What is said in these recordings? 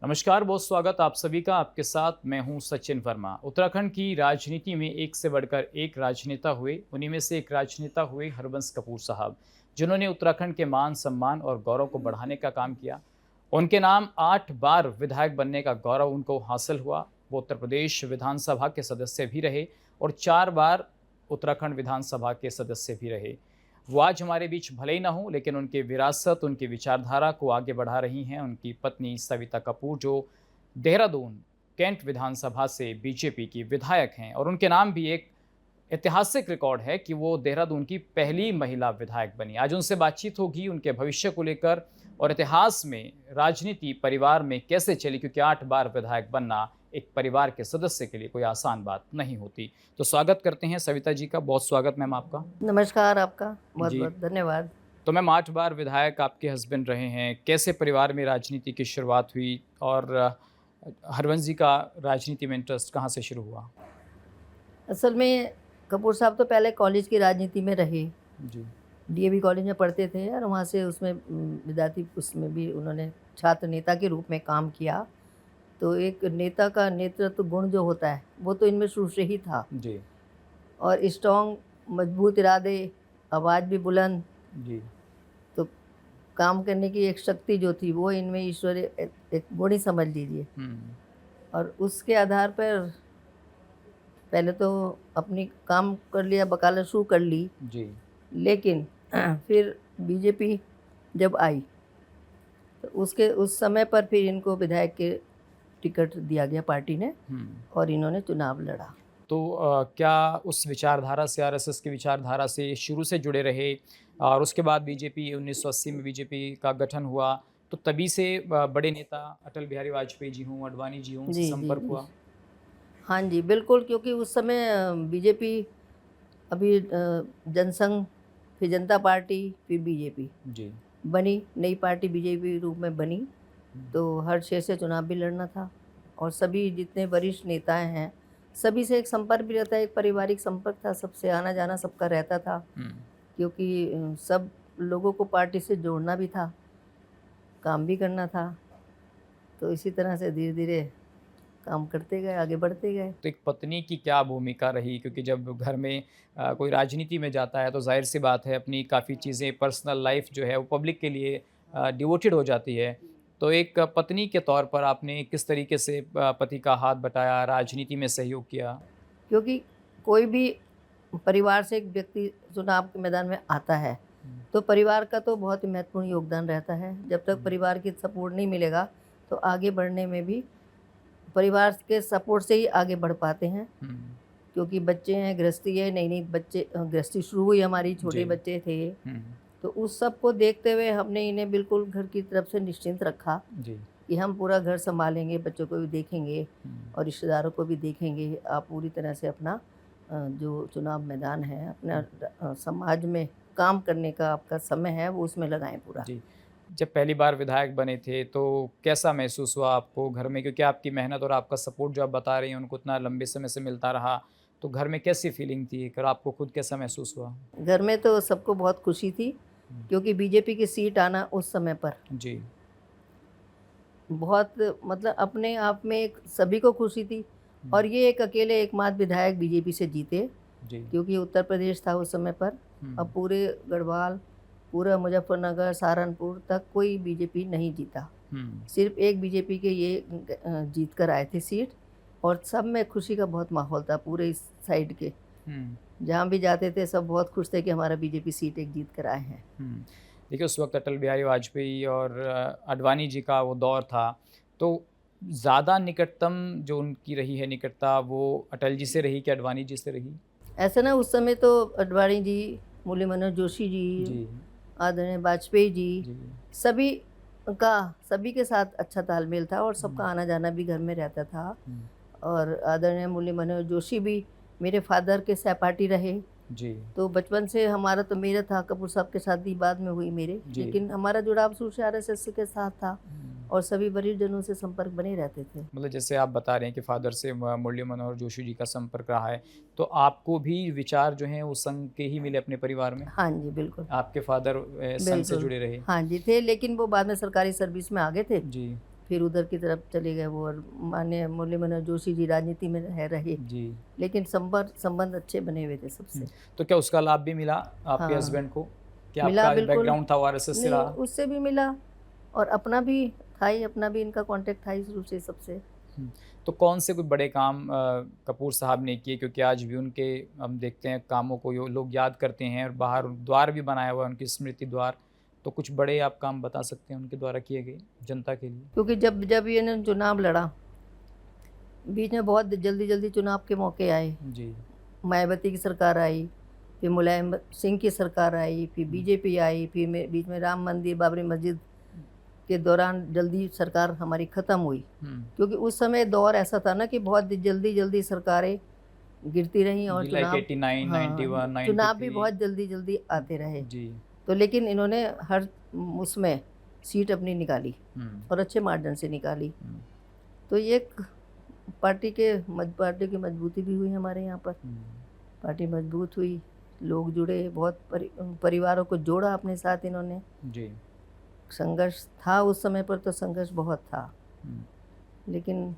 नमस्कार, बहुत स्वागत आप सभी का। आपके साथ मैं हूं सचिन वर्मा। उत्तराखंड की राजनीति में एक से बढ़कर एक राजनेता हुए। उन्हीं में से एक राजनेता हुए हरबंस कपूर साहब, जिन्होंने उत्तराखंड के मान सम्मान और गौरव को बढ़ाने का काम किया। उनके नाम 8 बार विधायक बनने का गौरव उनको हासिल हुआ। वो उत्तर प्रदेश विधानसभा के सदस्य भी रहे और 4 बार उत्तराखंड विधानसभा के सदस्य भी रहे। वो आज हमारे बीच भले ही ना हो, लेकिन उनकी विरासत, उनकी विचारधारा को आगे बढ़ा रही हैं उनकी पत्नी सविता कपूर, जो देहरादून कैंट विधानसभा से बीजेपी की विधायक हैं। और उनके नाम भी एक ऐतिहासिक रिकॉर्ड है कि वो देहरादून की पहली महिला विधायक बनी। आज उनसे बातचीत होगी उनके भविष्य को लेकर और इतिहास में राजनीति परिवार में कैसे चली, क्योंकि 8 बार विधायक बनना एक परिवार के सदस्य के लिए कोई आसान बात नहीं होती। तो स्वागत करते हैं सविता जी का। बहुत स्वागत मैम आपका। नमस्कार आपका, जी। बहुत-बहुत धन्यवाद। तो मैम 8 बार विधायक आपके हस्बैंड रहे हैं। कैसे परिवार में राजनीति की शुरुआत हुई और हरवंश जी का राजनीति में इंटरेस्ट कहाँ से शुरू हुआ? असल में कपूर साहब तो पहले कॉलेज की राजनीति में रहे, जी। डीएवी कॉलेज में पढ़ते थे और वहाँ से उसमें विद्यार्थी उसमें भी उन्होंने छात्र नेता के रूप में काम किया। तो एक नेता का नेतृत्व गुण जो होता है, वो तो इनमें शुरू से ही था जी। और स्ट्रॉन्ग मजबूत इरादे, आवाज़ भी बुलंद, जी। तो काम करने की एक शक्ति जो थी, वो इनमें ईश्वर एक गुण ही समझ लीजिए। और उसके आधार पर पहले तो अपनी काम कर लिया, वकालत शुरू कर ली, जी। लेकिन फिर बीजेपी जब आई तो उस समय पर फिर इनको विधायक के टिकट दिया गया पार्टी ने और इन्होंने चुनाव लड़ा। तो क्या उस विचारधारा से, आरएसएस की विचारधारा से शुरू से जुड़े रहे और उसके बाद बीजेपी 1980 में बीजेपी का गठन हुआ, तो तभी से बड़े नेता अटल बिहारी वाजपेयी जी हों, आडवाणी जी हों, उनसे जी, जी, संपर्क जी। हुआ? हाँ जी, बिल्कुल, क्योंकि उस समय बीजेपी अभी जनसंघ, फिर जनता पार्टी, फिर बीजेपी जी। बनी, नई पार्टी बीजेपी रूप में बनी, तो हर क्षेत्र से चुनाव भी लड़ना था और सभी जितने वरिष्ठ नेताएं हैं, सभी से एक संपर्क भी रहता है, एक पारिवारिक संपर्क था, सबसे आना-जाना सबका रहता था, क्योंकि सब लोगों को पार्टी से जोड़ना भी था, काम भी करना था। तो इसी तरह से धीरे-धीरे काम करते गए, आगे बढ़ते गए। तो एक पत्नी की क्या भूमिका रही? क्योंकि जब घर में कोई राजनीति में जाता है तो ज़ाहिर-सी बात है, अपनी काफ़ी चीज़ें, पर्सनल लाइफ़ जो है वो पब्लिक के लिए डिवोटेड हो जाती है। तो एक पत्नी के तौर पर आपने किस तरीके से पति का हाथ बटाया, राजनीति में सहयोग किया? क्योंकि कोई भी परिवार से एक व्यक्ति चुनाव के मैदान में आता है, तो परिवार का तो बहुत ही महत्वपूर्ण योगदान रहता है। जब तक परिवार की सपोर्ट नहीं मिलेगा, तो आगे बढ़ने में भी परिवार के सपोर्ट से ही आगे बढ़ पाते हैं। क्योंकि बच्चे हैं, गृहस्थी है, नई-नई बच्चे गृहस्थी शुरू हुई हमारी, छोटे जी। बच्चे थे। तो उस सब को देखते हुए हमने इन्हें बिल्कुल घर की तरफ से निश्चिंत रखा जी। कि हम पूरा घर सँभालेंगे, बच्चों को भी देखेंगे और रिश्तेदारों को भी देखेंगे। आप पूरी तरह से अपना जो चुनाव मैदान है, अपना समाज में काम करने का आपका समय है, वो उसमें लगाएँ पूरा। जी। जब पहली बार विधायक बने थे तो कैसा महसूस हुआ आपको घर में? क्योंकि आपकी मेहनत और आपका सपोर्ट जो आप बता रही हैं उनको इतना लंबे समय से मिलता रहा, तो घर में कैसी फीलिंग थी और आपको खुद कैसा महसूस हुआ? घर में तो सबको बहुत खुशी थी, क्योंकि बीजेपी की सीट आना उस समय पर जी। बहुत मतलब अपने आप में एक सभी को खुशी थी और ये एक अकेले एकमात्र विधायक बीजेपी से जीते, जी। क्योंकि उत्तर प्रदेश था उस समय पर। अब पूरे गढ़वाल, पूरा मुजफ्फरनगर, सहारनपुर तक कोई बीजेपी नहीं जीता। सिर्फ एक बीजेपी के ये जीत कर आए थे सीट और सब में खुशी का बहुत माहौल था पूरे इस साइड के। जहाँ भी जाते थे सब बहुत खुश थे कि हमारा बीजेपी सीट एक जीत कर आए हैं। देखिए, उस वक्त अटल बिहारी वाजपेयी और आडवाणी जी का वो दौर था, तो ज़्यादा निकटतम जो उनकी रही है निकटता, वो अटल जी से रही कि आडवाणी जी से रही? ऐसे ना उस समय तो आडवाणी जी, मुरली मनोहर जोशी जी, जी। आदरणीय वाजपेयी जी, जी। सभी सभी के साथ अच्छा तालमेल था और सबका आना-जाना भी घर में रहता था। और आदरणीय मुरली मनोहर जोशी भी मेरे फादर के सहपाठी रहे। जी। तो बचपन से हमारा तो मेरा था, कपूर साहब के शादी बाद में हुई मेरे, जी। लेकिन हमारा जुड़ाव शुरू से आरएसएस के साथ था और सभी वरिष्ठ जनों से संपर्क बने रहते थे। मतलब जैसे आप बता रहे हैं कि फ़ादर से मुरली मनोहर जोशी जी का संपर्क रहा है, तो आपको भी विचार जो हैं वो संघ के ही मिले अपने परिवार में? हाँ जी, बिल्कुल। आपके फ़ादर संघ से बिल्कुल। जुड़े रहे? हाँ जी, थे, लेकिन वो बाद में सरकारी सर्विस में आ गए थे। जी। फिर उधर की तरफ चले गए वो, और माननीय मुरली मनोहर जोशी जी राजनीति में रहे, जी। लेकिन संबंध अच्छे बने हुए थे सबसे। तो क्या उसका लाभ भी मिला आपके हाँ, हस्बैंड को? कि मिला आपका बिल्कुल। बैकग्राउंड था वो आरएसएस से नहीं, रहा? उससे भी मिला, और अपना भी था ही, अपना भी इनका कांटेक्ट था इस रूप से सबसे। हुँ। तो कौन से कोई बड़े काम कपूर साहब ने किए? क्योंकि आज भी उनके हम देखते हैं कामों को यो लोग याद करते हैं और बाहर द्वार भी बनाया हुआ है उनकी स्मृति द्वार। तो कुछ बड़े आप काम बता सकते हैं उनके द्वारा किए गए जनता के लिए? क्योंकि जब जब ये इन्होंने चुनाव लड़ा, बीच में बहुत जल्दी-जल्दी चुनाव के मौके आए। जी। मायावती की सरकार आई, फिर मुलायम सिंह की सरकार आई, फिर बीजेपी आई, फिर बीच में राम मंदिर, बाबरी मस्जिद के दौरान जल्दी सरकार हमारी ख़त्म हुई। हुँ। क्योंकि उस समय दौर ऐसा था ना कि बहुत जल्दी-जल्दी सरकारें गिरती रहीं, और जी, लाइक चुनाव, 89, हाँ, 91, चुनाव भी 93। बहुत जल्दी-जल्दी आते रहे। जी। तो लेकिन इन्होंने हर उसमें सीट अपनी निकाली, हुँ। और अच्छे मार्जिन से निकाली। हुँ। तो ये एक पार्टी की मजबूती भी हुई हमारे यहाँ पर। हुँ। पार्टी मजबूत हुई, लोग जुड़े, बहुत परिवारों को जोड़ा अपने साथ इन्होंने। जी। संघर्ष था उस समय पर, तो संघर्ष बहुत था, हुँ। लेकिन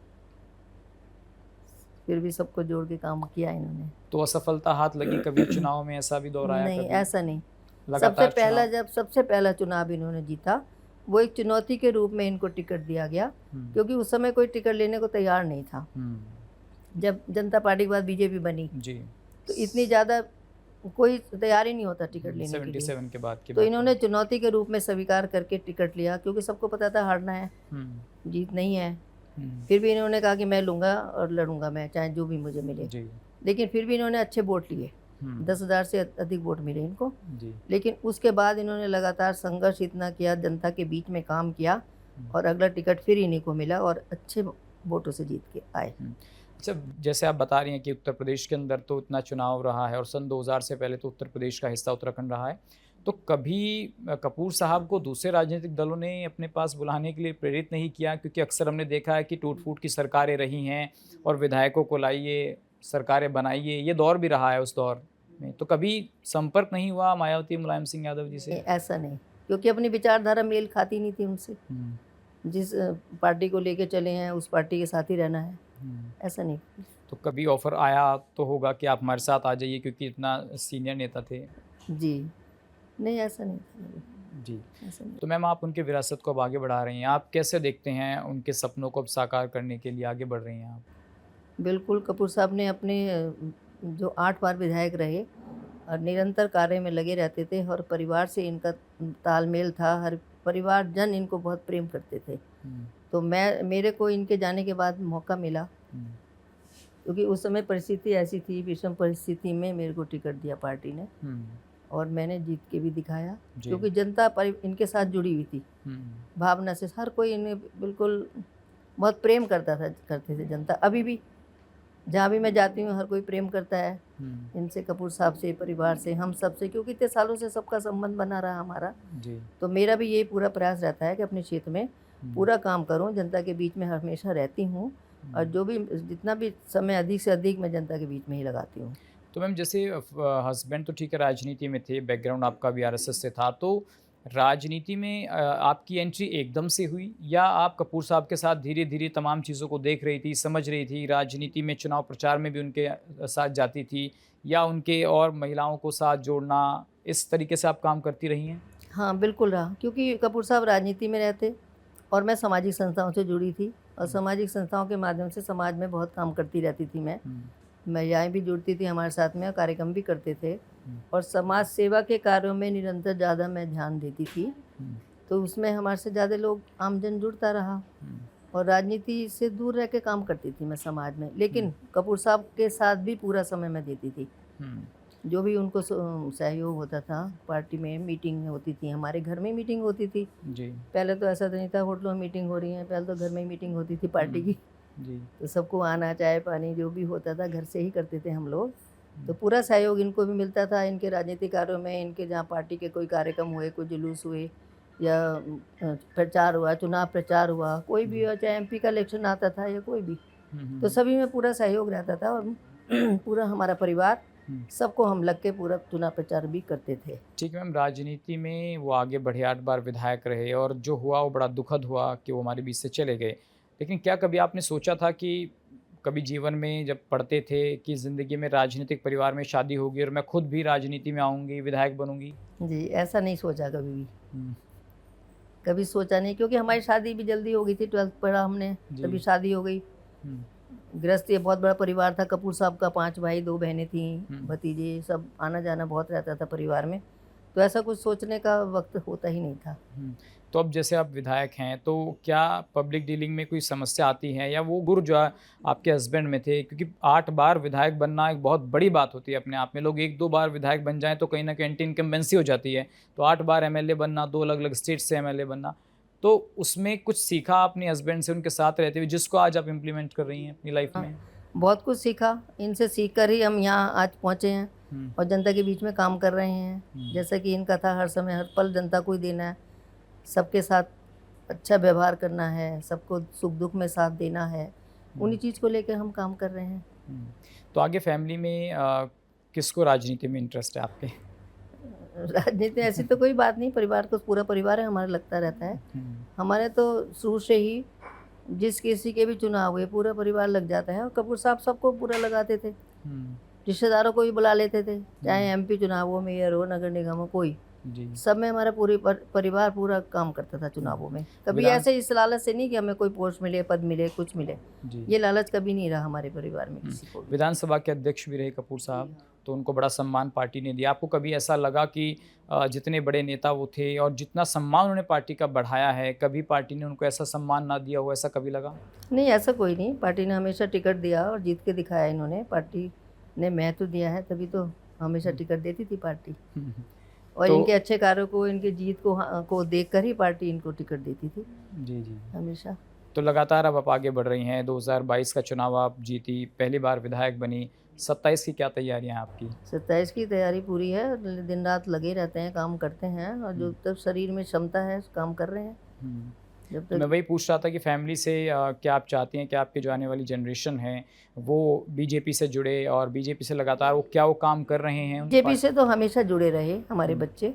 फिर भी सबको जोड़ के काम किया इन्होंने। तो असफलता हाथ लगी कभी चुनाव में, ऐसा भी दौर आया नहीं, कभी? ऐसा नहीं। लगातार चुनाव? जब सबसे पहला चुनाव इन्होंने जीता, वो एक चुनौती के रूप में इनको टिकट दिया गया, हुँ। क्योंकि उस समय कोई टिकट लेने को तैयार नहीं था। हुँ। जब जनता पार्टी के बाद बीजेपी बनी, जी। तो इतनी ज़्यादा कोई तैयार ही नहीं होता टिकट लेने के लिए। 77 के बाद की तो बात इन्होंने है। चुनौती के रूप में स्वीकार करके टिकट लिया, क्योंकि सबको पता था हारना है, हुँ। जीत नहीं है। हुँ। फिर भी इन्होंने कहा कि मैं लूँगा और लड़ूंगा मैं, चाहे जो भी मुझे मिले। जी। लेकिन फिर भी इन्होंने अच्छे वोट लिए, हुँ। 10,000 से अधिक वोट मिले इनको। जी। लेकिन उसके बाद इन्होंने लगातार संघर्ष इतना किया, जनता के बीच में काम किया, और अगला टिकट फिर इन्हीं को मिला, और अच्छे वोटों से जीत के आए। हुँ। अच्छा, जैसे आप बता रही हैं कि उत्तर प्रदेश के अंदर तो इतना चुनाव रहा है और सन 2000 से पहले तो उत्तर प्रदेश का हिस्सा उत्तराखंड रहा है। तो कभी कपूर साहब को दूसरे राजनीतिक दलों ने अपने पास बुलाने के लिए प्रेरित नहीं किया? क्योंकि अक्सर हमने देखा है कि टूट-फूट की सरकारें रही हैं और विधायकों को लाइए, सरकारें बनाइए, ये दौर भी रहा है उस दौर में। तो कभी संपर्क नहीं हुआ मायावती, मुलायम सिंह यादव जी से? ऐसा नहीं, क्योंकि अपनी विचारधारा मेल खाती नहीं थी उनसे। हुँ। जिस पार्टी को लेके चले हैं, उस पार्टी के साथ ही रहना है, हुँ। ऐसा नहीं। तो कभी ऑफ़र आया तो होगा कि आप हमारे साथ आ जाइए क्योंकि इतना सीनियर नेता थे? जी, नहीं, ऐसा नहीं था, जी। ऐसा नहीं। तो मैम आप उनकी विरासत को अब आगे बढ़ा रही हैं। आप कैसे देखते हैं उनके सपनों को अब साकार करने के लिए आगे बढ़ रही हैं आप? बिल्कुल, कपूर साहब ने अपने जो 8 बार विधायक रहे, और निरंतर कार्य में लगे रहते थे, और परिवार से इनका तालमेल था, हर परिवारजन इनको बहुत प्रेम करते थे। हुँ। तो मेरे को इनके जाने के बाद मौका मिला, हुँ। क्योंकि उस समय परिस्थिति ऐसी थी, विषम परिस्थिति में मेरे को टिकट दिया पार्टी ने, हुँ। और मैंने जीत के भी दिखाया, जी। क्योंकि जनता इनके साथ जुड़ी हुई थी हुँ। भावना से। हर कोई इन्हें बिल्कुल बहुत प्रेम करते थे जनता। अभी भी जहाँ भी मैं जाती हूँ, हर कोई प्रेम करता है हुँ। इनसे, कपूर साहब से, परिवार से, हम सब से, क्योंकि इतने सालों से सबका संबंध बना रहा हमारा। जी। तो मेरा भी यही पूरा प्रयास रहता है कि अपने क्षेत्र में हुँ। पूरा काम करूँ, जनता के बीच में हमेशा रहती हूँ, और जो भी जितना भी समय अधिक से अधिक मैं जनता के बीच में ही लगाती हूँ। तो मैम जैसे हस्बैंड तो ठीक है राजनीति में थे, बैकग्राउंड आपका भी आरएसएस से था, तो राजनीति में आपकी एंट्री एकदम से हुई या आप कपूर साहब के साथ धीरे-धीरे तमाम चीज़ों को देख रही थी, समझ रही थी, राजनीति में चुनाव प्रचार में भी उनके साथ जाती थी या उनके और महिलाओं को साथ जोड़ना, इस तरीके से आप काम करती रही हैं? हाँ, बिल्कुल रहा, क्योंकि कपूर साहब राजनीति में रहते, और मैं सामाजिक संस्थाओं से जुड़ी थी, और सामाजिक संस्थाओं के माध्यम से समाज में बहुत काम करती रहती थी मैं। हुँ। महिलाएँ भी जुड़ती थी हमारे साथ में, और कार्यक्रम भी करते थे, हुँ। और समाज सेवा के कार्यों में निरंतर ज़्यादा मैं ध्यान देती थी। हुँ। तो उसमें हमारे से ज़्यादा लोग, आमजन जुड़ता रहा, हुँ। और राजनीति से दूर रह के काम करती थी मैं समाज में। लेकिन कपूर साहब के साथ भी पूरा समय मैं देती थी। हुँ। जो भी उनको सहयोग होता था, पार्टी में मीटिंग होती थी, हमारे घर में मीटिंग होती थी। जी। पहले तो ऐसा तो नहीं था होटलों में मीटिंग हो रही है, पहले तो घर में ही मीटिंग होती थी पार्टी की। जी। तो सबको आना, चाय पानी जो भी होता था घर से ही करते थे हम लोग। तो पूरा सहयोग इनको भी मिलता था, इनके राजनीतिक कार्यों में, इनके जहाँ पार्टी के कोई कार्यक्रम हुए, कोई जुलूस हुए, या प्रचार हुआ, चुनाव प्रचार हुआ, कोई भी हो, चाहे एमपी का इलेक्शन आता था या कोई भी, हुँ। तो सभी में पूरा सहयोग रहता था, और पूरा हमारा परिवार सबको हम लग के पूरा चुनाव प्रचार भी करते थे। ठीक है मैम, राजनीति में वो आगे बढ़े, 8 बार विधायक रहे और जो हुआ वो बड़ा दुखद हुआ कि वो हमारे बीच से चले गए। लेकिन क्या कभी आपने सोचा था कि कभी जीवन में जब पढ़ते थे कि ज़िंदगी में राजनीतिक परिवार में शादी होगी और मैं खुद भी राजनीति में आऊँगी, विधायक बनूँगी? जी, ऐसा नहीं सोचा कभी भी। हुँ, कभी सोचा नहीं, क्योंकि हमारी शादी भी जल्दी हो गई थी, 12th पढ़ा हमने, जी। तभी शादी हो गई। हुँ, गृहस्थ बहुत बड़ा परिवार था, कपूर साहब का 5 भाई 2 बहनें थीं, हुँ, भतीजे, सब आना-जाना बहुत रहता था परिवार में। तो ऐसा कुछ सोचने का वक़्त होता ही नहीं था। हुँ। तो अब जैसे आप विधायक हैं, तो क्या पब्लिक डीलिंग में कोई समस्या आती है या वो गुण जो आपके हस्बैंड में थे? क्योंकि 8 बार विधायक बनना एक बहुत बड़ी बात होती है अपने आप में। लोग 1-2 बार विधायक बन जाएँ तो कहीं न कहीं एंटी इनकम्बेंसी हो जाती है। तो 8 बार एमएलए बनना, 2 अलग-अलग स्टेट से एमएलए बनना, तो उसमें कुछ सीखा अपने हस्बैंड से उनके साथ रहते हुए जिसको आज आप इम्प्लीमेंट कर रही हैं अपनी लाइफ़ हाँ, में? बहुत कुछ सीखा, इनसे सीख कर ही हम यहाँ आज पहुँचे हैं हुँ, और जनता के बीच में काम कर रहे हैं। हुँ, जैसा कि इनका था, हर समय हर पल जनता को ही देना है, सबके साथ अच्छा व्यवहार करना है, सबको सुख-दुःख में साथ देना है। उन्हीं हुँ, चीज़ को लेके हम काम कर रहे हैं। हुँ। तो आगे फैमिली में किसको राजनीति में इंटरेस्ट है आपके? राजनीति ऐसी तो कोई बात नहीं, परिवार को पूरा परिवार है हमारा लगता रहता है। हुँ, हमारे तो शुरू से ही जिस किसी के भी चुनाव हुए पूरा परिवार लग जाता है, और कपूर साहब सबको पूरा लगाते थे। हुँ, रिश्तेदारों को भी बुला लेते थे, चाहे हुँ, एमपी चुनाव हो, मेयर हो, नगर निगम हो, कोई। जी। सब में हमारा पूरी परिवार पूरा काम करता था चुनावों में। कभी विधान ऐसे इस लालच से नहीं कि हमें कोई पोस्ट मिले, पद मिले, कुछ मिले। जी। ये लालच कभी नहीं रहा हमारे परिवार में हुँ। किसी को भी। विधानसभा के अध्यक्ष भी रहे कपूर साहब, तो उनको बड़ा सम्मान पार्टी ने दिया। आपको कभी ऐसा लगा कि जितने बड़े नेता वो थे और जितना सम्मान उन्होंने पार्टी का बढ़ाया है, कभी पार्टी ने उनको ऐसा सम्मान ना दिया हो, ऐसा कभी लगा? नहीं, ऐसा कोई नहीं, पार्टी ने हमेशा टिकट दिया और जीत के दिखाया इन्होंने। पार्टी ने महत्व दिया है, तभी तो हमेशा हुँ, टिकट देती थी पार्टी। हुँ, हुँ। और तो इनके अच्छे कार्यों को, इनकी जीत को देखकर ही पार्टी इनको टिकट देती थी जी, जी। हमेशा। तो लगातार अब आप आगे बढ़ रही हैं, 2022 का चुनाव आप जीती, पहली बार विधायक बनी, 27 की क्या तैयारियाँ हैं आपकी? 27 की तैयारी पूरी है, दिन रात लगे रहते हैं, काम करते हैं, और जो हुँ, तब शरीर में क्षमता है काम कर रहे हैं। हुँ। जब तो मैं तक वही पूछ रहा था कि फैमिली से क्या आप चाहती हैं कि आपकी जो आने वाली जनरेशन है, वो बीजेपी से जुड़े और बीजेपी से लगातार वो काम कर रहे हैं उन बीजेपी पार्ट से तो हमेशा जुड़े रहे हमारे हुँ, बच्चे,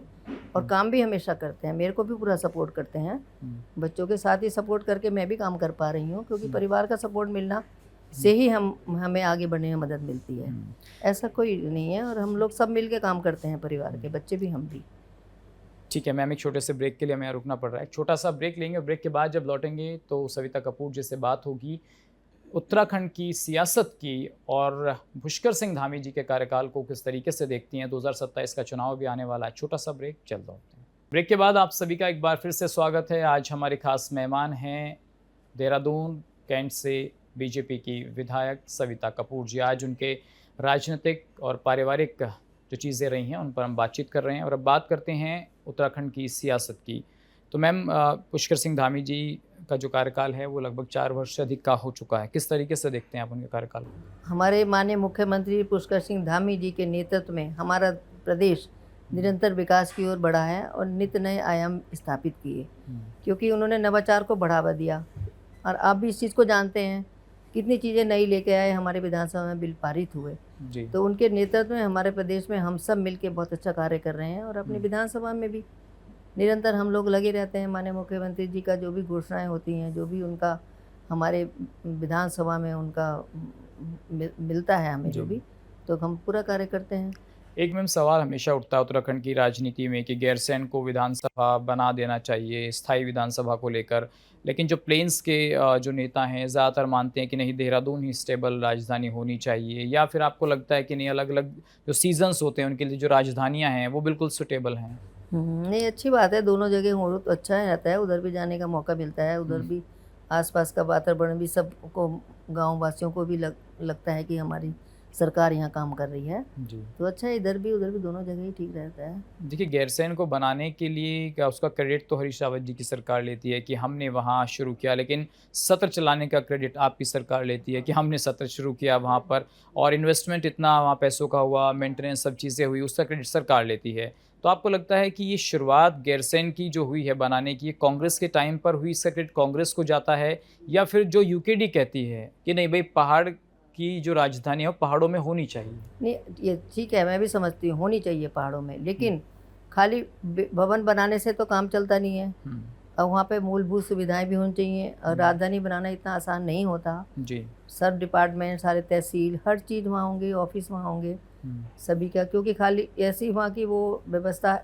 और हुँ, काम भी हमेशा करते हैं, मेरे को भी पूरा सपोर्ट करते हैं। हुँ, बच्चों के साथ ही सपोर्ट करके मैं भी काम कर पा रही हूँ, क्योंकि हुँ, परिवार का सपोर्ट मिलना हुँ, से ही हमें आगे बढ़ने में मदद मिलती है। हुँ, ऐसा कोई नहीं है, और हम लोग सब मिल के काम करते हैं, परिवार हुँ। के बच्चे भी, हम भी। ठीक है मैम, एक छोटे से ब्रेक के लिए हमें यहाँ रुकना पड़ रहा है। एक छोटा-सा ब्रेक लेंगे और ब्रेक के बाद जब लौटेंगे तो सविता कपूर जी से बात होगी, उत्तराखंड की सियासत की और पुष्कर सिंह धामी जी के कार्यकाल को किस तरीके से देखती हैं। 2027 का चुनाव भी आने वाला है। छोटा-सा ब्रेक, जल्द लौटते हैं। ब्रेक के बाद आप सभी का एक बार फिर से स्वागत है। आज हमारे खास मेहमान हैं देहरादून कैंट से बीजेपी की विधायक सविता कपूर जी। आज उनके राजनीतिक और पारिवारिक जो चीज़ें रही हैं उन पर हम बातचीत कर रहे हैं और अब बात करते हैं उत्तराखंड की सियासत की। तो मैम पुष्कर सिंह धामी जी का जो कार्यकाल है वो लगभग 4 वर्ष से अधिक का हो चुका है। किस तरीके से देखते हैं आप उनके कार्यकाल को? हमारे माननीय मुख्यमंत्री पुष्कर सिंह धामी जी के नेतृत्व में हमारा प्रदेश निरंतर विकास की ओर बढ़ा है और नित नए आयाम स्थापित किए, हुँ, क्योंकि उन्होंने नवाचार को बढ़ावा दिया। और आप भी इस चीज़ को जानते हैं, कितनी चीज़ें नई लेके आए, हमारे विधानसभा में बिल पारित हुए। जी। तो उनके नेतृत्व में हमारे प्रदेश में हम सब मिलके बहुत अच्छा कार्य कर रहे हैं, और अपनी हुँ, विधानसभा में भी निरंतर हम लोग लगे रहते हैं। माननीय मुख्यमंत्री जी का जो भी घोषणाएं होती हैं, जो भी उनका हमारे विधानसभा में उनका मिलता है हमें जो जी। भी, तो हम पूरा कार्य करते हैं। एक मैम सवाल हमेशा उठता है उत्तराखंड की राजनीति में कि गैरसैंण को विधानसभा बना देना चाहिए स्थायी विधानसभा को लेकर, लेकिन जो प्लेन्स के जो नेता हैं ज़्यादातर मानते हैं कि नहीं देहरादून ही स्टेबल राजधानी होनी चाहिए, या फिर आपको लगता है कि नहीं अलग अलग जो सीजन्स होते हैं उनके लिए जो राजधानियाँ हैं वो बिल्कुल सुटेबल हैं? नहीं, अच्छी बात है, दोनों जगह हो तो अच्छा रहता है, उधर भी जाने का मौका मिलता है, उधर हुँ, भी आसपास का वातावरण भी सबको, गाँव वासियों को भी लगता है कि हमारी सरकार यहाँ काम कर रही है। जी। तो अच्छा है, इधर भी उधर भी दोनों जगह ही ठीक रहता है। देखिए गैरसैंण को बनाने के लिए क्या उसका क्रेडिट तो हरीश रावत जी की सरकार लेती है कि हमने वहाँ शुरू किया, लेकिन सत्र चलाने का क्रेडिट आपकी सरकार लेती है कि हमने सत्र शुरू किया वहाँ पर और इन्वेस्टमेंट इतना वहाँ पैसों का हुआ, मेंटेनेंस सब चीज़ें हुई, उसका क्रेडिट सरकार लेती है। तो आपको लगता है कि ये शुरुआत गैरसैंण की जो हुई है बनाने की, ये कांग्रेस के टाइम पर हुई, इसका क्रेडिट कांग्रेस को जाता है, या फिर जो यूकेडी कहती है कि नहीं भाई पहाड़ की जो राजधानी है वो पहाड़ों में होनी चाहिए। नहीं, ये ठीक है, मैं भी समझती हूँ होनी चाहिए पहाड़ों में, लेकिन खाली भवन बनाने से तो काम चलता नहीं है। और वहाँ पे मूलभूत सुविधाएं भी होनी चाहिए, और राजधानी बनाना इतना आसान नहीं होता। जी। सब डिपार्टमेंट, सारे तहसील, हर चीज़ वहाँ होंगी, ऑफिस वहाँ होंगे सभी का, क्योंकि खाली ऐसी वहाँ की वो व्यवस्था,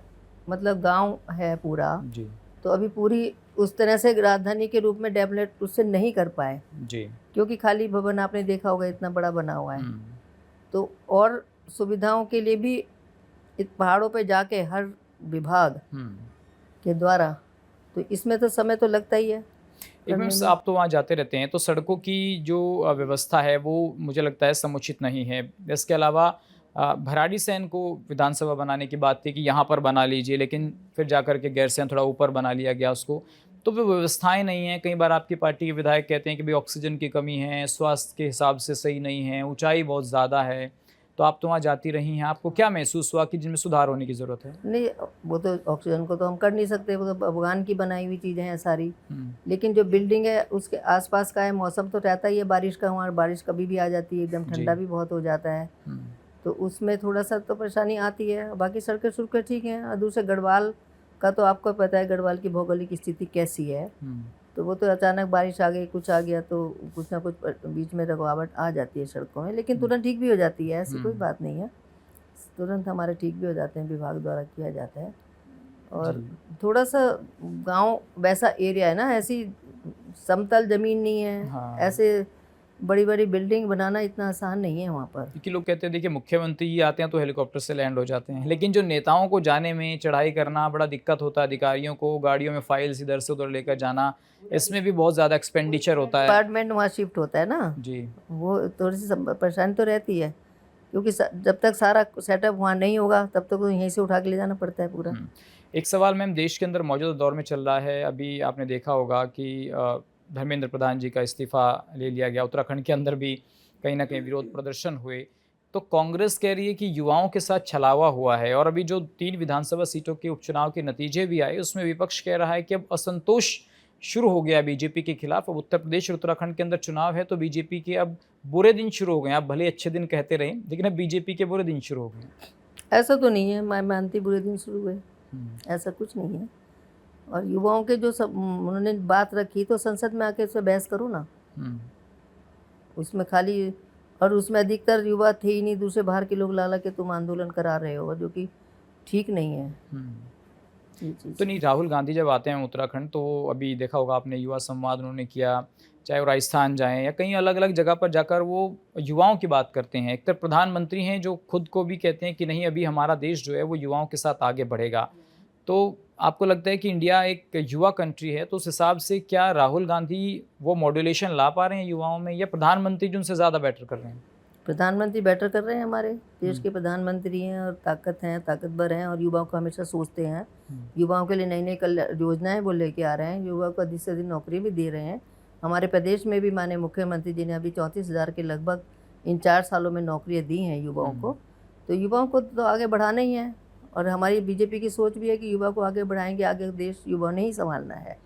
मतलब गांव है पूरा, जी। तो अभी पूरी उस तरह से राजधानी के रूप में डेवलप उससे नहीं कर पाए, जी। क्योंकि खाली भवन आपने देखा होगा इतना बड़ा बना हुआ है। तो और सुविधाओं के लिए भी पहाड़ों पे जाके हर विभाग के द्वारा, तो इसमें तो समय तो लगता ही है। एक मिनट, आप तो वहाँ जाते रहते हैं, तो सड़कों की जो व्यवस्था है वो मुझे लगता है समुचित नहीं है। इसके अलावा भराड़ी सैन को विधानसभा बनाने की बात थी कि यहाँ पर बना लीजिए, लेकिन फिर जाकर के गैरसैंण थोड़ा ऊपर बना लिया गया उसको। तो वो व्यवस्थाएं नहीं हैं। कई बार आपकी पार्टी के विधायक कहते हैं कि भाई ऑक्सीजन की कमी है, स्वास्थ्य के हिसाब से सही नहीं है, ऊंचाई बहुत ज़्यादा है। तो आप तो वहाँ जाती रही हैं, आपको क्या महसूस हुआ कि जिनमें सुधार होने की ज़रूरत है? नहीं, वो तो ऑक्सीजन को तो हम कर नहीं सकते, वो तो भगवान की बनाई हुई चीज़ें हैं सारी। लेकिन जो बिल्डिंग है उसके आसपास का है, मौसम तो रहता ही है बारिश का, वहाँ बारिश कभी भी आ जाती है, एकदम ठंडा भी बहुत हो जाता है, तो उसमें थोड़ा सा तो परेशानी आती है। बाकी सड़कें सुड़कें ठीक हैं। और दूसरे गढ़वाल का तो आपको पता है गढ़वाल की भौगोलिक स्थिति कैसी है, तो वो तो अचानक बारिश आ गई, कुछ आ गया तो कुछ ना कुछ बीच में रुकावट आ जाती है सड़कों में, लेकिन तुरंत ठीक भी हो जाती है, ऐसी कोई बात नहीं है, तुरंत हमारे ठीक भी हो जाते हैं, विभाग द्वारा किया जाता है। और थोड़ा सा गांव वैसा एरिया है ना, ऐसी समतल ज़मीन नहीं है। हाँ। ऐसे बड़ी बड़ी बिल्डिंग बनाना इतना आसान नहीं है वहाँ पर। क्योंकि लोग कहते हैं देखिए मुख्यमंत्री जी आते हैं तो हेलीकॉप्टर से लैंड हो जाते हैं, लेकिन जो नेताओं को जाने में चढ़ाई करना बड़ा दिक्कत होता है, अधिकारियों को गाड़ियों में फाइल्स इधर से उधर लेकर जाना, इसमें भी बहुत ज़्यादा एक्सपेंडिचर होता है। डिपार्टमेंट वहाँ शिफ्ट होता है ना जी। वो थोड़ी सी परेशानी तो रहती है, क्योंकि जब तक सारा सेटअप वहाँ नहीं होगा तब तक तो यहीं से उठा के ले जाना पड़ता है पूरा। एक सवाल मैम, देश के अंदर मौजूदा दौर में चल रहा है, अभी आपने देखा होगा कि धर्मेंद्र प्रधान जी का इस्तीफ़ा ले लिया गया, उत्तराखंड के अंदर भी कहीं ना कहीं विरोध प्रदर्शन हुए। तो कांग्रेस कह रही है कि युवाओं के साथ छलावा हुआ है, और अभी जो 3 विधानसभा सीटों के उपचुनाव के नतीजे भी आए उसमें विपक्ष कह रहा है कि अब असंतोष शुरू हो गया बीजेपी के खिलाफ। अब उत्तर प्रदेश और उत्तराखंड के अंदर चुनाव है तो बीजेपी के अब बुरे दिन शुरू हो गए। आप भले अच्छे दिन कहते रहे, लेकिन अब बीजेपी के बुरे दिन शुरू हो गए। ऐसा तो नहीं है, मैं मानती बुरे दिन शुरू हुए, ऐसा कुछ नहीं है। और युवाओं के जो सब उन्होंने बात रखी, तो संसद में आके उससे बहस करो ना। उसमें खाली, और उसमें अधिकतर युवा थे ही नहीं, दूसरे बाहर के लोग ला के तुम आंदोलन करा रहे हो, जो कि ठीक नहीं है। तो नहीं, राहुल गांधी जब आते हैं उत्तराखंड तो अभी देखा होगा आपने, युवा संवाद उन्होंने किया, चाहे वो राजस्थान जाएं या कहीं अलग अलग जगह पर जाकर वो युवाओं की बात करते हैं। एक तरफ प्रधानमंत्री हैं जो खुद को भी कहते हैं कि नहीं, अभी हमारा देश जो है वो युवाओं के साथ आगे बढ़ेगा। तो आपको लगता है कि इंडिया एक युवा कंट्री है, तो उस हिसाब से क्या राहुल गांधी वो मॉड्यूलेशन ला पा रहे हैं युवाओं में, या प्रधानमंत्री जो उनसे ज़्यादा बेटर कर रहे हैं? प्रधानमंत्री बेटर कर रहे हैं, हमारे देश के प्रधानमंत्री हैं और ताकतवर हैं, और युवाओं को हमेशा सोचते हैं। युवाओं के लिए नई नई योजनाएं वो लेके आ रहे हैं, युवाओं को अधिक से अधिक नौकरी भी दे रहे हैं। हमारे प्रदेश में भी माननीय मुख्यमंत्री जी ने अभी 34,000 के लगभग इन 4 सालों में नौकरियाँ दी हैं युवाओं को। तो युवाओं को तो आगे बढ़ाना ही है, और हमारी बीजेपी की सोच भी है कि युवा को आगे बढ़ाएंगे, आगे देश युवा ने ही संभालना है।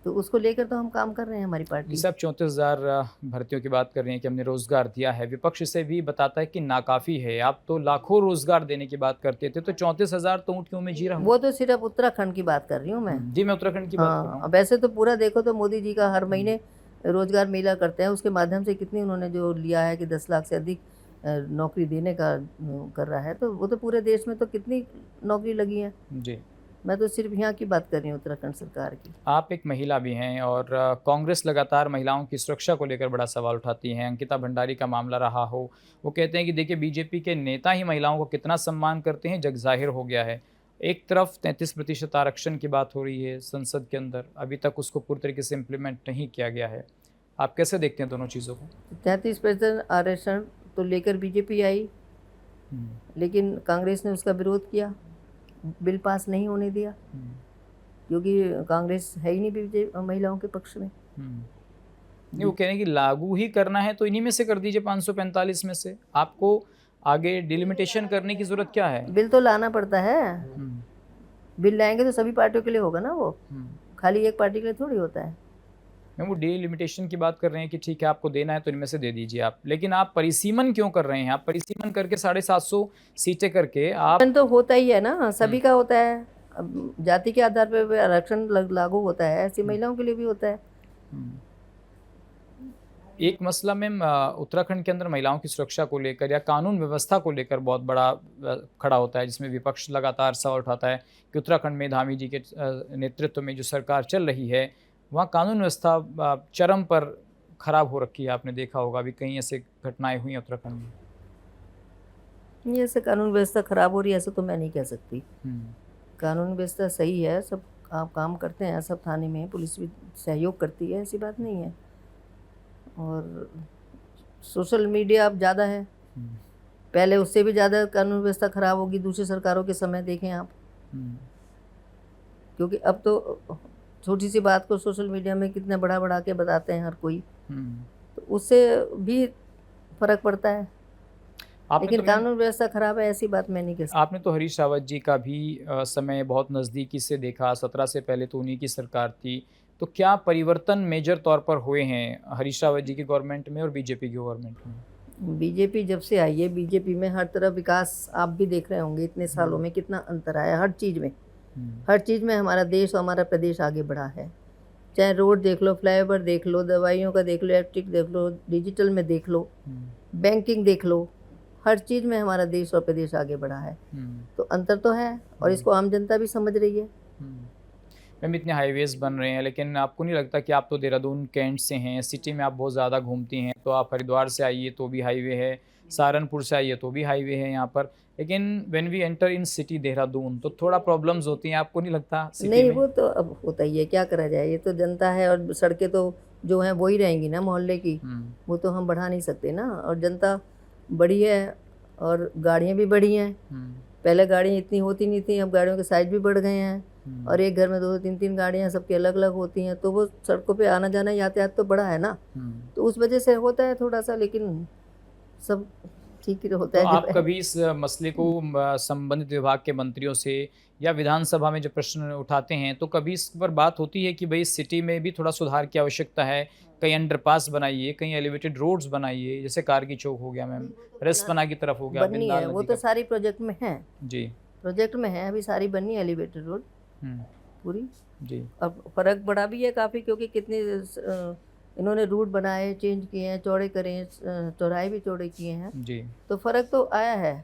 तो उसको लेकर तो हम काम कर रहे हैं, हमारी पार्टी। जैसे आप 34,000 भर्तियों की बात कर रही हैं कि हमने रोजगार दिया है, विपक्ष से भी बताता है कि नाकाफ़ी है। आप तो लाखों रोजगार देने की बात करते थे, तो 34,000 तो ऊँट क्यों में जी रहा हूँ? वो तो सिर्फ उत्तराखंड की बात कर रही हूँ मैं। जी, मैं उत्तराखंड की बात कर रहा हूँ। वैसे तो पूरा देखो तो मोदी जी का हर महीने रोजगार मेला करते हैं, उसके माध्यम से कितनी उन्होंने जो लिया है कि 10 लाख से अधिक नौकरी देने का कर रहा है, तो वो तो पूरे देश में तो कितनी नौकरी लगी है। जी। मैं तो सिर्फ यहाँ की बात कर रही हूँ, उत्तराखंड सरकार की। आप एक महिला भी हैं, और कांग्रेस लगातार महिलाओं की सुरक्षा को लेकर बड़ा सवाल उठाती है। अंकिता भंडारी का मामला रहा हो, वो कहते हैं कि देखिए बीजेपी के नेता ही महिलाओं को कितना सम्मान करते हैं, जग जाहिर हो गया है। एक तरफ 33% आरक्षण की बात हो रही है संसद के अंदर, अभी तक उसको पूरी तरीके से इम्प्लीमेंट नहीं किया गया है। आप कैसे देखते हैं दोनों चीज़ों को? 33% आरक्षण तो लेकर बीजेपी आई, लेकिन कांग्रेस ने उसका विरोध किया, बिल पास नहीं होने दिया, क्योंकि कांग्रेस है ही नहीं महिलाओं के पक्ष में। नहीं, वो कह रहे हैं कि लागू ही करना है तो इन्हीं में से कर दीजिए, 545 में से। आपको आगे डिलिमिटेशन करने की जरूरत क्या है? बिल तो लाना पड़ता है। बिल लाएंगे तो सभी पार्टियों के लिए होगा ना, वो खाली एक पार्टी के लिए थोड़ी होता है। मैम वो डिलिमिटेशन की बात कर रहे हैं कि ठीक है आपको देना है तो इनमें से दे दीजिए आप, लेकिन आप परिसीमन क्यों कर रहे हैं? आप परिसीमन करके 750 सीटें करके आप आरक्षण तो होता ही है ना, सभी हुँ, का होता है। अब जाति के आधार पे भी आरक्षण लागू होता है, ऐसे हुँ, महिलाओं के लिए भी होता है। हुँ। एक मसला मैम उत्तराखंड के अंदर महिलाओं की सुरक्षा को लेकर या कानून व्यवस्था को लेकर बहुत बड़ा खड़ा होता है, जिसमें विपक्ष लगातार सवाल उठाता है कि उत्तराखंड में धामी जी के नेतृत्व में जो सरकार चल रही है, वहाँ कानून व्यवस्था चरम पर खराब हो रखी है। आपने देखा होगा अभी कई ऐसे घटनाएँ हुई हैं उत्तराखंड में। ये ऐसे कानून व्यवस्था खराब हो रही है ऐसा तो मैं नहीं कह सकती। हुँ, कानून व्यवस्था सही है, सब आप काम करते हैं, सब थाने में पुलिस भी सहयोग करती है, ऐसी बात नहीं है। और सोशल मीडिया अब ज़्यादा है, हुँ, पहले उससे भी ज़्यादा कानून व्यवस्था खराब होगी दूसरी सरकारों के समय देखें आप। हुँ, क्योंकि अब तो छोटी सी बात को सोशल मीडिया में कितना बड़ा बड़ा के बताते हैं हर कोई, हुँ। तो उससे भी फ़र्क पड़ता है। आपने लेकिन तो मैम कानून व्यवस्था खराब है ऐसी बात मैं नहीं कह सकती। आपने तो हरीश रावत जी का भी समय बहुत नज़दीकी से देखा, 17 से पहले तो उन्हीं की सरकार थी। तो क्या परिवर्तन मेजर तौर पर हुए हैं हरीश रावत जी की गवर्नमेंट में और बीजेपी की गवर्नमेंट में? बीजेपी जब से आई है, बीजेपी में हर तरफ विकास आप भी देख रहे होंगे, इतने सालों हुँ, में कितना अंतर आया हर चीज़ में। हुँ, हर चीज़ में हमारा देश और हमारा प्रदेश आगे बढ़ा है। चाहे रोड देख लो, फ्लाईओवर देख लो, दवाइयों का देख लो, इलेक्ट्रिक देख लो, डिजिटल में देख लो, हुँ, बैंकिंग देख लो, हर चीज़ में हमारा देश और प्रदेश आगे बढ़ा है। हुँ, तो अंतर तो है और हुँ, इसको आम जनता भी समझ रही है। हुँ। मैम इतने हाईवेज़ बन रहे हैं, लेकिन आपको नहीं लगता कि आप तो देहरादून कैंट से हैं, सिटी में आप बहुत ज़्यादा घूमती हैं, तो आप हरिद्वार से आइए तो भी हाईवे है, सहारनपुर से आइए तो भी हाईवे है यहाँ पर। लेकिन when we enter in city Dehradun तो थोड़ा प्रॉब्लम्स होती हैं, आपको नहीं लगता सिटी नहीं, में? वो तो अब होता ही है, क्या करा जाए, ये तो जनता है और सड़कें तो जो हैं वो ही रहेंगी ना मोहल्ले की, हुँ, वो तो हम बढ़ा नहीं सकते ना। और जनता बड़ी है और गाड़ियाँ भी बढ़ी हैं। हुँ, पहले गाड़ियाँ इतनी होती नहीं थी, अब गाड़ियों के साइज़ भी बढ़ गए हैं हुँ, और एक घर में 2-2 3-3 गाड़ियाँ सबकी अलग-अलग होती हैं, तो वो सड़कों पे आना-जाना यातायात तो बढ़ा है ना। हुँ। तो उस वजह से होता है थोड़ा-सा, लेकिन सब ठीक ही होता तो है जब आप कभी इस मसले को संबंधित विभाग के मंत्रियों से या विधानसभा में जब प्रश्न उठाते हैं, तो कभी इस पर बात होती है कि भई सिटी में भी थोड़ा सुधार की आवश्यकता है, कहीं अंडरपास बनाइए, कहीं एलिवेटेड रोड्स बनाइए, जैसे कारगी चौक हो गया मैम, रिस्पना की तरफ हो गया, बननी है, बिंदाल वो नदी तो का सारी प्रोजेक्ट में है। जी, प्रोजेक्ट में है, अभी सारी बननी है एलिवेटेड रोड हुँ, पूरी। जी, अब फ़र्क पड़ा भी है काफ़ी, क्योंकि कितने इन्होंने रूट बनाए, चेंज किए हैं, चौड़े करे हैं, चौराहे भी चौड़े किए हैं, जी। तो फ़र्क तो आया है।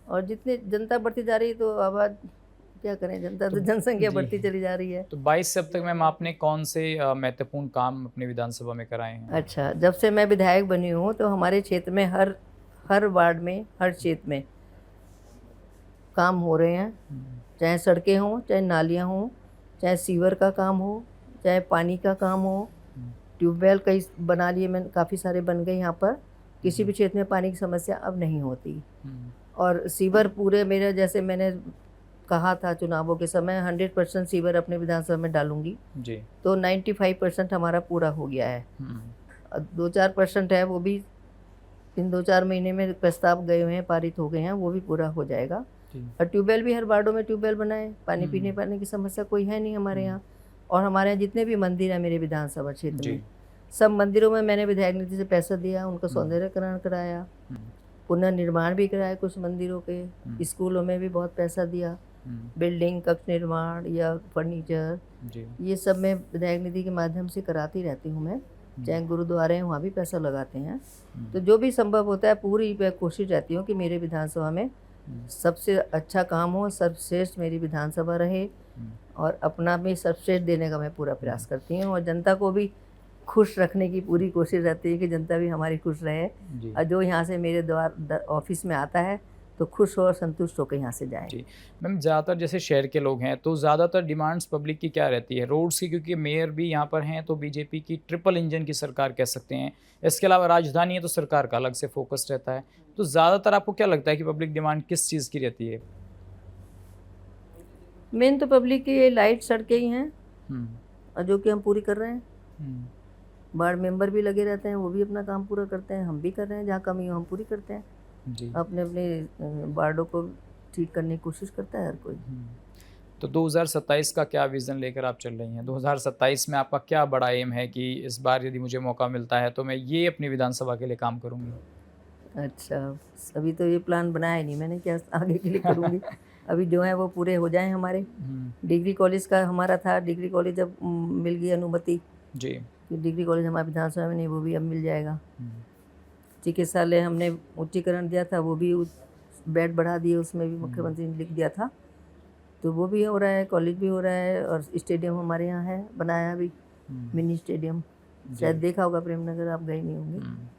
और जितनी जनता बढ़ती जा रही है तो आबाद क्या करें, जनता तो तो जनसंख्या जी, बढ़ती चली जा रही है। तो 22 से अब तक मैम आपने कौन से महत्वपूर्ण काम अपने विधानसभा में कराए हैं? अच्छा, जब से मैं विधायक बनी हूँ तो हमारे क्षेत्र में हर हर वार्ड में, हर क्षेत्र में काम हो रहे हैं। हुँ, चाहे सड़कें हों, चाहे नालियाँ हों, चाहे सीवर का काम हो, चाहे पानी का काम हो, हुँ, ट्यूबवेल कई बना लिए मैंने, काफ़ी सारे बन गए यहाँ पर। किसी हुँ, भी क्षेत्र में पानी की समस्या अब नहीं होती। हुँ, और सीवर पूरे मेरे, जैसे मैंने कहा था चुनावों के समय, 100% सीवर अपने विधानसभा में डालूँगी, जी, तो 95% हमारा पूरा हो गया है। हुँ, 2-4% है, वो भी इन 2-4 महीने में प्रस्ताव गए हुए हैं, पारित हो गए हैं, वो भी पूरा हो जाएगा। जी, और ट्यूबवेल भी हर वार्डों में ट्यूबवेल बनाए, पानी पीने हुँ, पानी की समस्या कोई है नहीं हमारे हुँ, यहाँ। और हमारे यहाँ जितने भी मंदिर हैं मेरे विधानसभा क्षेत्र जी, में, सब मंदिरों में मैंने विधायक निधि से पैसा दिया, उनका हुँ, सौंदर्यकरण कराया, हुँ, पुनर्निर्माण भी कराया कुछ मंदिरों हुँ, के, स्कूलों में भी बहुत पैसा दिया, हुँ, बिल्डिंग, कक्ष निर्माण या फर्नीचर, जी, ये सब मैं विधायक निधि के माध्यम से कराती रहती हूँ मैं। हुँ, चाहे गुरुद्वारे हैं, वहाँ भी पैसा लगाते हैं। हुँ, तो जो भी संभव होता है, पूरी मैं कोशिश रहती हूँ कि मेरे विधानसभा में हुँ, सबसे अच्छा काम हो, सर्वश्रेष्ठ मेरी विधानसभा रहे, हुँ, और अपना भी सर्वश्रेष्ठ देने का मैं पूरा हुँ, प्रयास करती हूँ और जनता को भी खुश रखने की पूरी कोशिश रहती है कि जनता भी हमारी खुश रहे, जी, और जो यहाँ से मेरे ऑफिस में आता है तो खुश हो और संतुष्ट होकर यहाँ से जाए। जी। मैम ज़्यादातर जैसे शहर के लोग हैं, तो ज़्यादातर डिमांड्स पब्लिक की क्या रहती है? रोड्स की, क्योंकि मेयर भी यहाँ पर हैं, तो बीजेपी की ट्रिपल इंजन की सरकार कह सकते हैं। इसके अलावा राजधानी है, तो सरकार का अलग से फ़ोकस रहता है। तो ज़्यादातर आपको क्या लगता है कि पब्लिक डिमांड किस चीज़ की रहती है? मेन तो पब्लिक की ये लाइट सड़कें ही हैं, हुँ, और जो कि हम पूरी कर रहे हैं। हुँ, वार्ड मेंबर भी लगे रहते हैं, वो भी अपना काम पूरा करते हैं, हम भी कर रहे हैं, जहाँ कमी हो हम पूरी करते हैं। जी, अपने अपने वार्डों को ठीक करने की कोशिश करता है हर कोई। हुँ। तो 2027 का क्या विज़न लेकर आप चल रही हैं? 2027 में आपका क्या बड़ा एम है कि इस बार यदि मुझे मौका मिलता है तो मैं ये अपनी विधानसभा के लिए काम करूँगी? अच्छा, अभी तो ये प्लान बनाया नहीं मैंने, क्या आगे के लिए करूँगी। अभी जो है वो पूरे हो जाएँ हमारे। हुँ, डिग्री कॉलेज का हमारा था, डिग्री कॉलेज अब मिल गई अनुमति जी। कि डिग्री कॉलेज हमारे विधानसभा में नहीं, वो भी अब मिल जाएगा। हुँ, चिकित्सालय हमने उच्चीकरण दिया था, वो भी बेड बढ़ा दिए, उसमें भी हुँ, मुख्यमंत्री ने लिख दिया था। तो वो भी हो रहा है, कॉलेज भी हो रहा है और स्टेडियम हमारे यहाँ है बनाया अभी, हुँ, मिनी स्टेडियम। जी। शायद देखा होगा प्रेमनगर, आप गए नहीं होंगे। हुँ,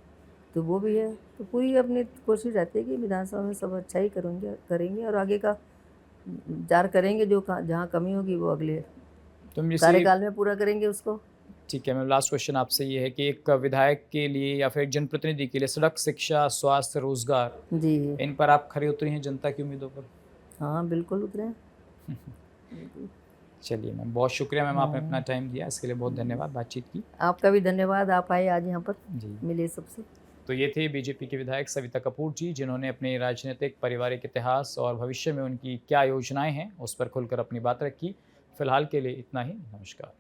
तो वो भी है। तो पूरी अपनी कोशिश रहती है कि विधानसभा में सब अच्छा ही करेंगे और आगे का विचार करेंगे, जो जहाँ कमी होगी वो अगले तो जैसे कार्यकाल में पूरा करेंगे उसको। ठीक है, मैं लास्ट क्वेश्चन आपसे ये है कि एक विधायक के लिए या फिर एक जनप्रतिनिधि के लिए सड़क, शिक्षा, स्वास्थ्य, रोज़गार जी, इन पर आप खरे उतरी हैं जनता की उम्मीदों पर? हाँ बिल्कुल उतरे हैं। बिल्कुल। चलिए मैम, बहुत शुक्रिया मैम, आपने अपना हाँ, टाइम दिया, इसके लिए बहुत धन्यवाद बातचीत की। आपका भी धन्यवाद, आप आए आज यहाँ पर, जी। मिले सबसे। तो ये थे बीजेपी के विधायक सविता कपूर जी, जिन्होंने अपने राजनीतिक, पारिवारिक इतिहास और भविष्य में उनकी क्या योजनाएँ हैं, उस पर खुलकर अपनी बात रखी। फिलहाल के लिए इतना ही, नमस्कार।